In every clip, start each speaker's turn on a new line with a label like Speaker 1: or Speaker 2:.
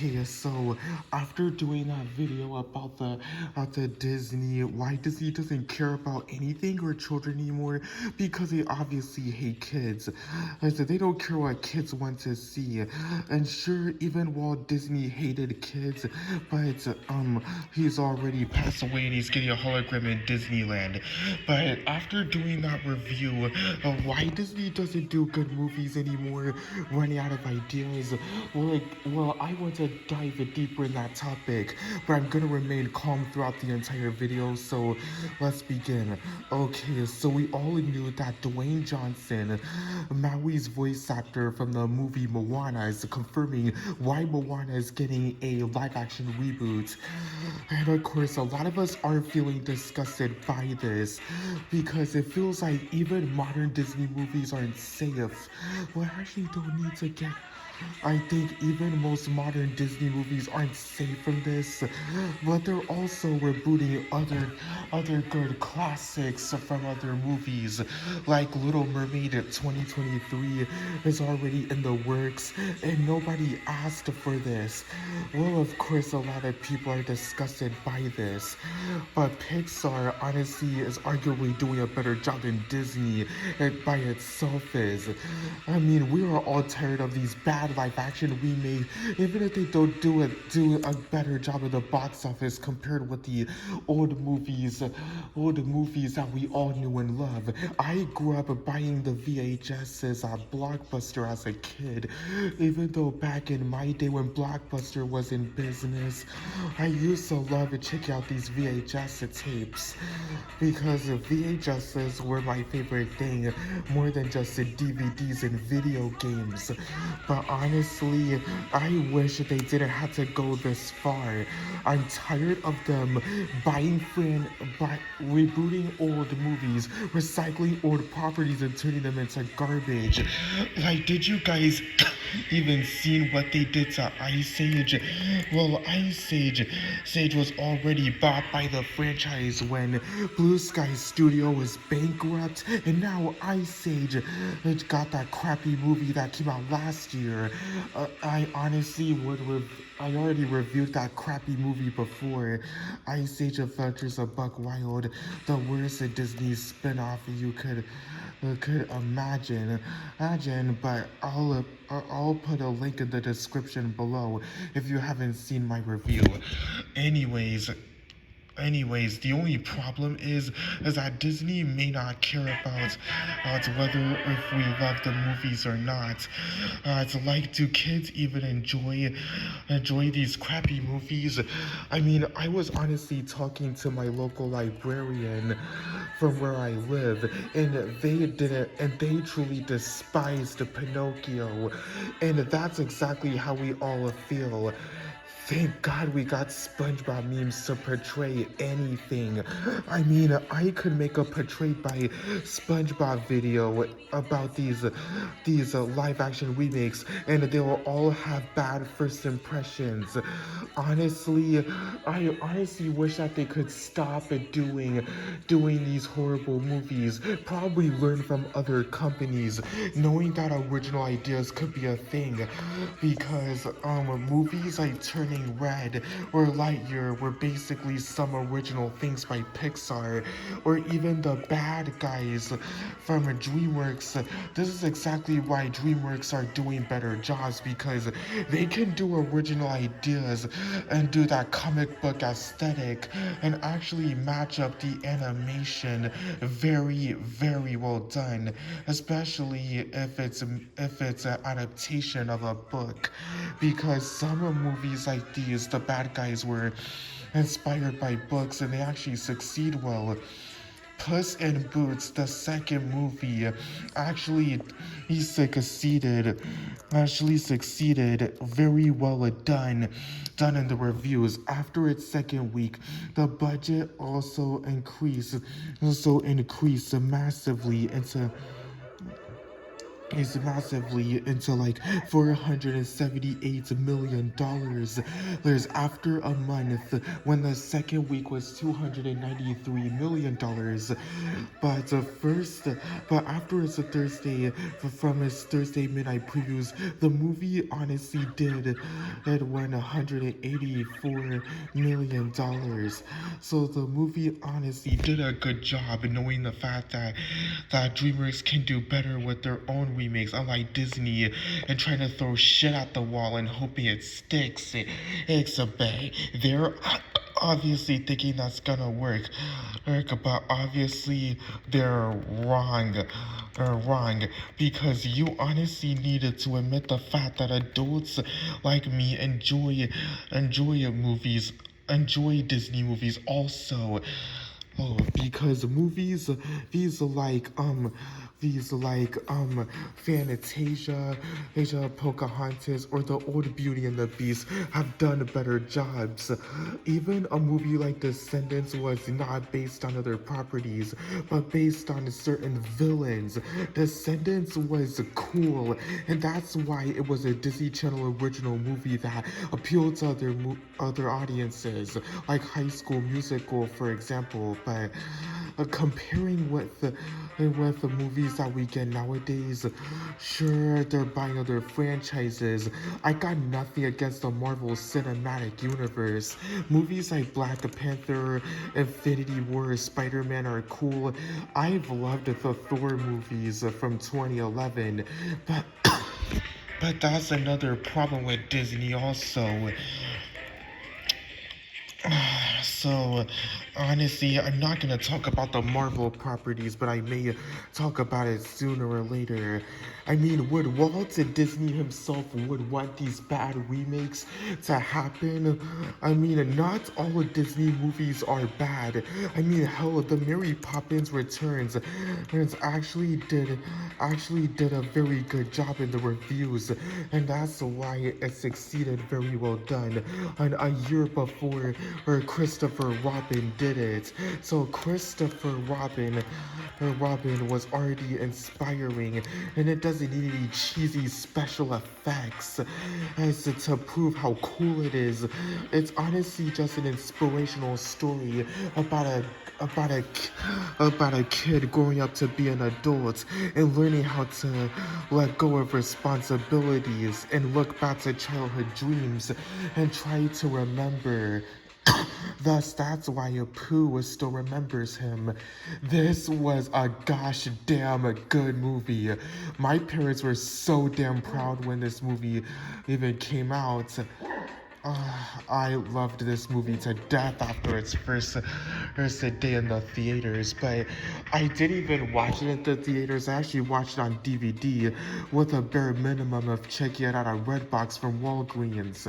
Speaker 1: Okay, so after doing that video about the Disney, why Disney doesn't care about anything or children anymore, because they obviously hate kids. And so they don't care what kids want to see. And sure, even Walt Disney hated kids, but he's already passed away and he's getting a hologram in Disneyland. But after doing that review, why Disney doesn't do good movies anymore, running out of ideas, well, I want to dive deeper in that topic, but I'm gonna remain calm throughout the entire video, so let's begin. Okay, so we all knew that Dwayne Johnson, Maui's voice actor from the movie Moana, is confirming why Moana is getting a live-action reboot. And of course, a lot of us are feeling disgusted by this, because it feels like even modern Disney movies aren't safe. Well, I actually don't need to get I think even most modern Disney movies aren't safe from this, but they're also rebooting other good classics from other movies, like Little Mermaid 2023 is already in the works, and nobody asked for this. Well, of course, a lot of people are disgusted by this, but Pixar honestly is arguably doing a better job than Disney by itself is. I mean, we are all tired of these bad live action remakes, even if they don't do a better job at the box office compared with the old movies that we all knew and loved. I grew up buying the VHSs at Blockbuster as a kid, even though back in my day when Blockbuster was in business, I used to love checking out these VHS tapes, because the VHSs were my favorite thing, more than just the DVDs and video games. But honestly, I wish they didn't have to go this far. I'm tired of them rebooting old movies, recycling old properties and turning them into garbage. Like, did you guys even seen what they did to Ice Age? Well, Sage was already bought by the franchise when Blue Sky Studio was bankrupt, and now Ice Age got that crappy movie that came out last year. I honestly I already reviewed that crappy movie before. Ice Age Adventures of Buck Wild, the worst Disney spin-off you could imagine, but I'll put a link in the description below if you haven't seen my review. Anyways, the only problem is that Disney may not care about whether if we love the movies or not. It's like, do kids even enjoy these crappy movies? I mean, I was honestly talking to my local librarian from where I live, and they truly despised Pinocchio, and that's exactly how we all feel. Thank God we got SpongeBob memes to portray anything. I mean, I could make a portrayed by SpongeBob video about these live action remakes, and they will all have bad first impressions. Honestly, I honestly wish that they could stop doing these horrible movies. Probably learn from other companies, knowing that original ideas could be a thing, because movies like Turning Red or Lightyear were basically some original things by Pixar, or even The Bad Guys from DreamWorks. This is exactly why DreamWorks are doing better jobs, because they can do original ideas and do that comic book aesthetic and actually match up the animation very, very well done, especially if it's an adaptation of a book, because some movies like these, The Bad Guys, were inspired by books and they actually succeed well. Puss in Boots, the second movie, actually he succeeded very well done in the reviews. After its second week, the budget also increased massively is massively into like $478 million. There's after a month when the second week was $293 million. But but after it's a Thursday, from its Thursday midnight previews, the movie honestly did it won $184 million. So the movie honestly did a good job knowing the fact that DreamWorks can do better with their own remakes, unlike Disney, and trying to throw shit at the wall and hoping it sticks. It's a bang. They're obviously thinking that's gonna work, but obviously they're wrong. Wrong, because you honestly needed to admit the fact that adults like me enjoy Disney movies also. Oh, because movies, these like these like Fantasia, Asia, Pocahontas, or the old Beauty and the Beast have done better jobs. Even a movie like Descendants was not based on other properties, but based on certain villains. Descendants was cool, and that's why it was a Disney Channel original movie that appealed to other audiences, like High School Musical, for example. But comparing with the movies that we get nowadays, sure, they're buying other franchises. I got nothing against the Marvel Cinematic Universe. Movies like Black Panther, Infinity War, Spider-Man are cool. I've loved the Thor movies from 2011, but but that's another problem with Disney also. So, honestly, I'm not gonna talk about the Marvel properties, but I may talk about it sooner or later. I mean, would Walt Disney himself would want these bad remakes to happen? I mean, not all of Disney movies are bad. I mean, hell, the Mary Poppins Returns actually did a very good job in the reviews, and that's why it succeeded very well done. And a year before, Christopher Robin did it. So Robin was already inspiring, and it doesn't need any cheesy special effects as to prove how cool it is. It's honestly just an inspirational story about a kid growing up to be an adult and learning how to let go of responsibilities and look back to childhood dreams and try to remember. Thus, that's why Apu still remembers him. This was a gosh damn good movie. My parents were so damn proud when this movie even came out. I loved this movie to death after its first day in the theaters, but I didn't even watch it at the theaters. I actually watched it on DVD with a bare minimum of checking it out on Redbox from Walgreens.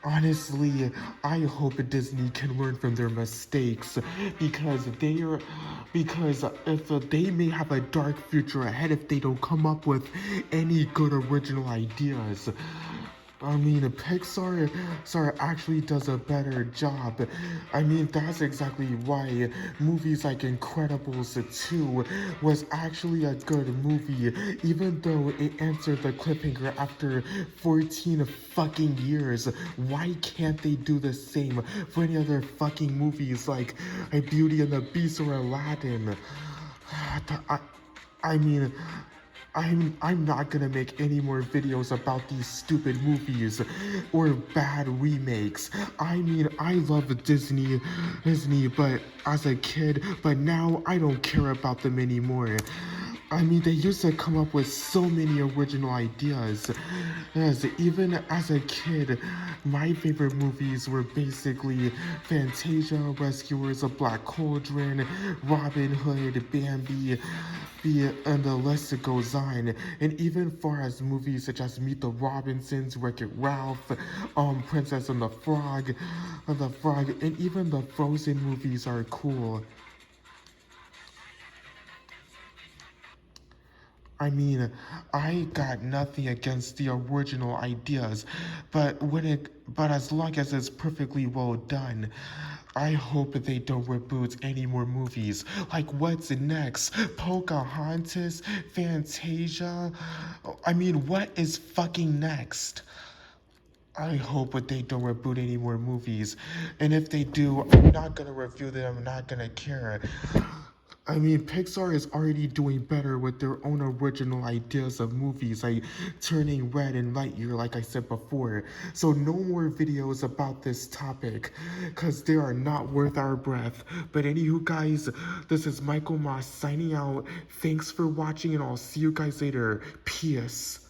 Speaker 1: Honestly, I hope Disney can learn from their mistakes because if they may have a dark future ahead if they don't come up with any good original ideas. I mean, Pixar actually does a better job. I mean, that's exactly why movies like Incredibles 2 was actually a good movie, even though it answered the cliffhanger after 14 fucking years. Why can't they do the same for any other fucking movies like Beauty and the Beast or Aladdin? I, I mean, I'm not gonna make any more videos about these stupid movies or bad remakes. I mean, I love Disney, but as a kid, but now I don't care about them anymore. I mean, they used to come up with so many original ideas. Yes, even as a kid, my favorite movies were basically Fantasia, Rescuers, A Black Cauldron, Robin Hood, Bambi, and the list goes on. And even far as movies such as Meet the Robinsons, Wreck-It Ralph, Princess and the Frog, and even the Frozen movies are cool. I mean, I got nothing against the original ideas, but as long as it's perfectly well done, I hope they don't reboot any more movies. Like what's next? Pocahontas, Fantasia? I mean, what is fucking next? I hope that they don't reboot any more movies. And if they do, I'm not gonna review them, I'm not gonna care. I mean, Pixar is already doing better with their own original ideas of movies, like Turning Red and Lightyear, like I said before. So no more videos about this topic, because they are not worth our breath. But anywho, guys, this is Michael Moss signing out. Thanks for watching, and I'll see you guys later. Peace.